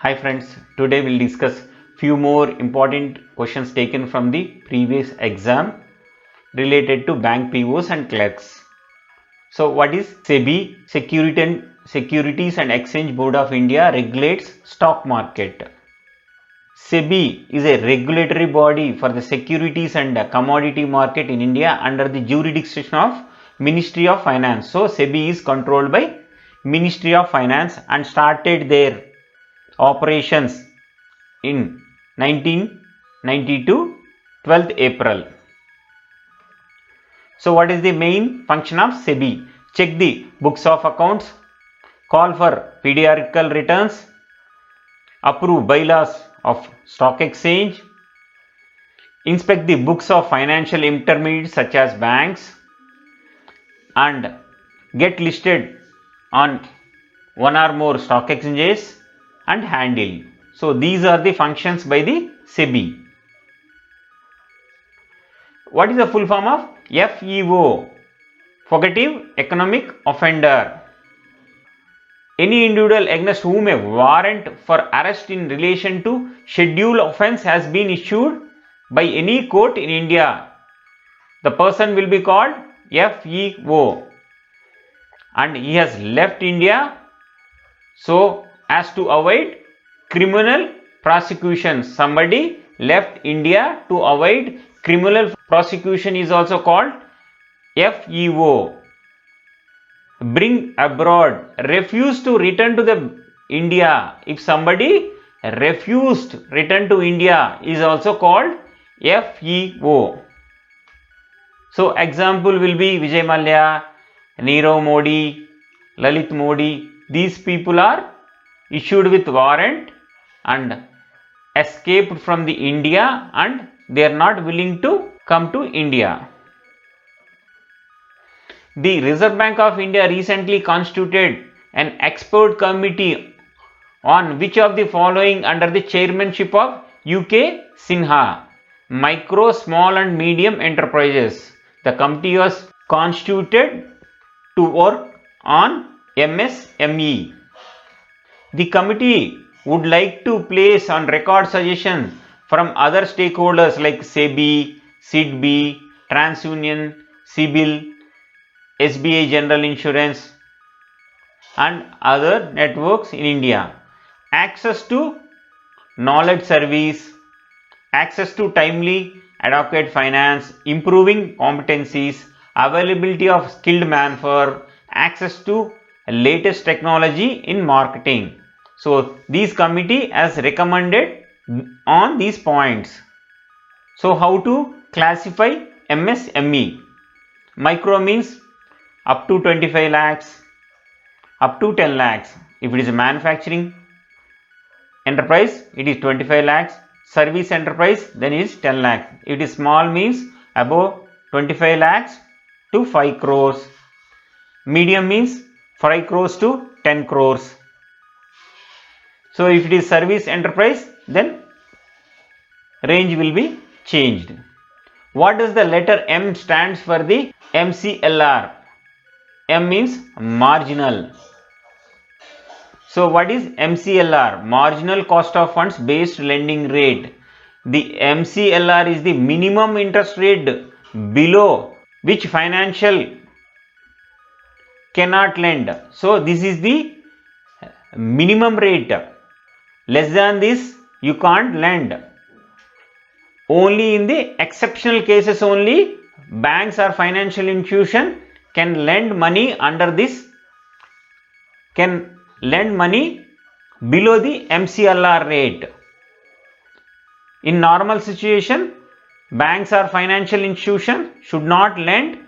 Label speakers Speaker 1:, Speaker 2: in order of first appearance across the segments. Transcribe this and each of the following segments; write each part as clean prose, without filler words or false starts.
Speaker 1: Hi friends, today we'll discuss few more important questions taken from the previous exam related to bank POs and clerks. So what is SEBI? Securities and Exchange Board of India regulates stock market. SEBI is a regulatory body for the securities and commodity market in India under the jurisdiction of Ministry of Finance. So SEBI is controlled by Ministry of Finance and started their operations in 1992, 12th April. So what is the main function of SEBI? Check the books of accounts, call for periodical returns, approve bylaws of stock exchange, inspect the books of financial intermediaries such as banks, and get listed on one or more stock exchanges and handle. So these are the functions by the SEBI. What is the full form of FEO? Fugitive Economic Offender. Any individual against whom a warrant for arrest in relation to scheduled offence has been issued by any court in India, the person will be called FEO, and he has left India so as to avoid criminal prosecution. Somebody left India to avoid criminal prosecution is also called FEO. Bring abroad, refuse to return to the India. If somebody refused return to India is also called FEO. So example will be Vijay Mallya, Nirav Modi, Lalit Modi. These people are issued with warrant and escaped from the India, and they are not willing to come to India. The Reserve Bank of India recently constituted an expert committee on which of the following under the chairmanship of UK Sinha? Micro, small and medium enterprises. The committee was constituted to work on MSME. The committee would like to place on record suggestions from other stakeholders like SEBI, SIDBI, TransUnion, CIBIL, SBI General Insurance and other networks in India. Access to knowledge service, access to timely adequate finance, improving competencies, availability of skilled manpower, access to latest technology in marketing. So this committee has recommended on these points. So how to classify MSME? Micro means up to 25 lakhs, up to 10 lakhs. If it is a manufacturing enterprise, it is 25 lakhs. Service enterprise, then it is 10 lakhs. If it is small means above 25 lakhs to 5 crores. Medium means 5 crores to 10 crores. So if it is service enterprise, then range will be changed. What does the letter M stands for? The MCLR. M means marginal. So what is MCLR? Marginal cost of funds based lending rate. The MCLR is the minimum interest rate below which financial cannot lend. So this is the minimum rate. Less than this you can't lend. Only in the exceptional cases only banks or financial institution can lend money under this, can lend money below the MCLR rate. In normal situation, banks or financial institution should not lend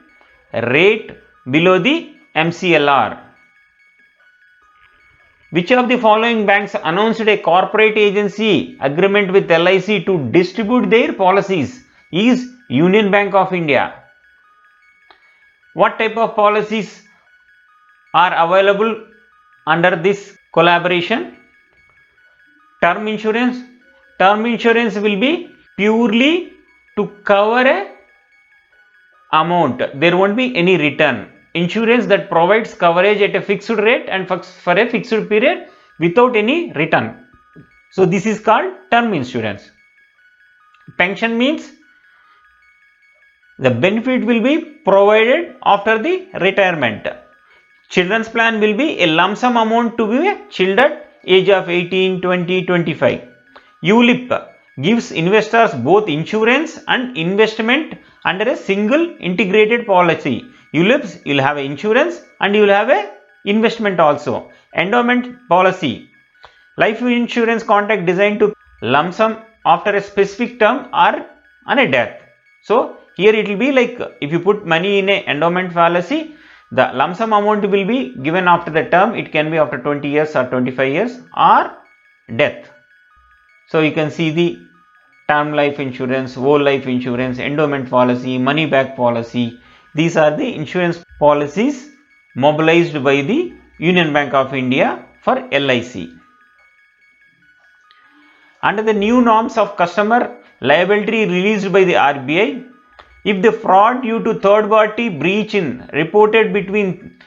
Speaker 1: rate below the MCLR. Which of the following banks announced a corporate agency agreement with LIC to distribute their policies? Is Union Bank of India. What type of policies are available under this collaboration? Term insurance. Term insurance will be purely to cover a amount. There won't be any return. Insurance that provides coverage at a fixed rate and for a fixed period without any return. So this is called term insurance. Pension means the benefit will be provided after the retirement. Children's plan will be a lump sum amount to be a child at age of 18, 20, 25. ULIP gives investors both insurance and investment under a single integrated policy. ULIPs, you will have insurance and you will have a investment also. Endowment policy, life insurance contract designed to lump sum after a specific term or on a death. So here it will be like if you put money in a endowment policy, the lump sum amount will be given after the term. It can be after 20 years or 25 years or death. So you can see the term life insurance, whole life insurance, endowment policy, money back policy. These are the insurance policies mobilized by the Union Bank of India for LIC. Under the new norms of customer liability released by the RBI, if the fraud due to third party breach in reported between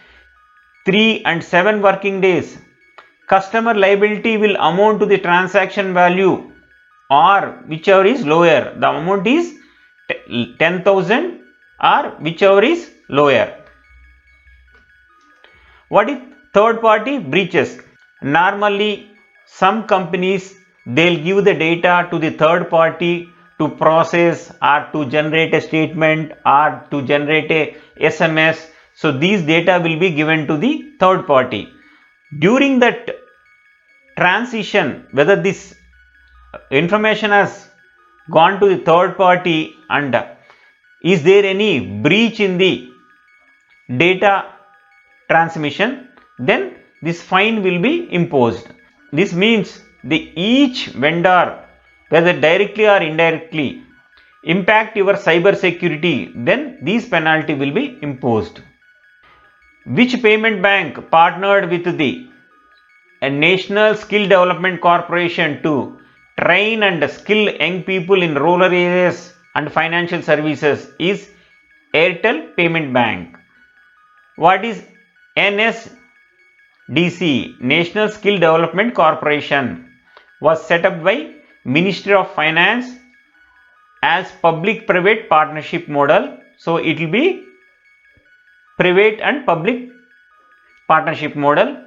Speaker 1: 3 and 7 working days, customer liability will amount to the transaction value or whichever is lower. The amount is 10,000 or whichever is lower. What is third party breaches? Normally some companies, they'll give the data to the third party to process or to generate a statement or to generate a SMS. So these data will be given to the third party. During that transition, whether this information has gone to the third party and is there any breach in the data transmission, then this fine will be imposed. This means each vendor, whether directly or indirectly, impact your cyber security, then these penalty will be imposed. Which payment bank partnered with the National Skill Development Corporation to train and skill young people in rural areas and financial services is Airtel Payment Bank. What is NSDC, National Skill Development Corporation? Was set up by Ministry of Finance as public-private partnership model. So it will be private and public partnership model.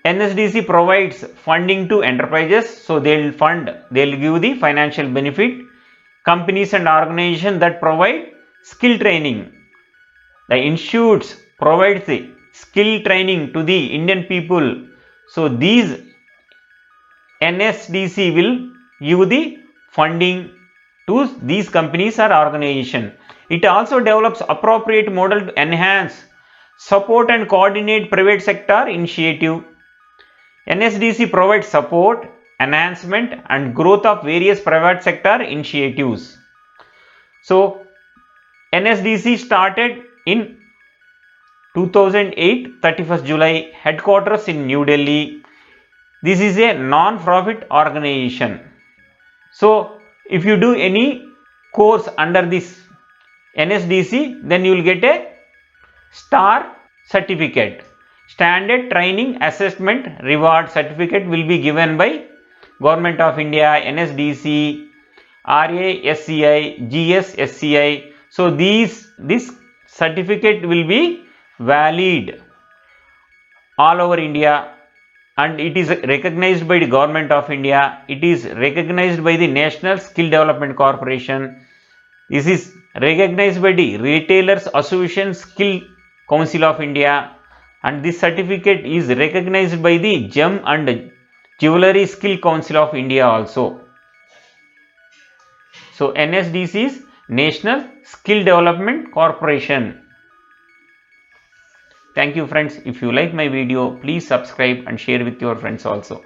Speaker 1: NSDC provides funding to enterprises, so they'll give the financial benefit. Companies and organizations that provide skill training. The institutes provides the skill training to the Indian people. So these NSDC will give the funding to these companies or organizations. It also develops appropriate model to enhance, support and coordinate private sector initiative. NSDC provides support, enhancement and growth of various private sector initiatives. So NSDC started in 2008, 31st July, headquarters in New Delhi. This is a non-profit organization. So if you do any course under this NSDC, then you will get a STAR certificate. Standard Training Assessment Reward certificate will be given by Government of India, NSDC, RASCI, GSSCI. So this certificate will be valid all over India and it is recognized by the Government of India. It is recognized by the National Skill Development Corporation. This is recognized by the Retailers Association Skill Council of India. And this certificate is recognized by the Gem and Jewellery Skill Council of India also. So NSDC is National Skill Development Corporation. Thank you friends. If you like my video, please subscribe and share with your friends also.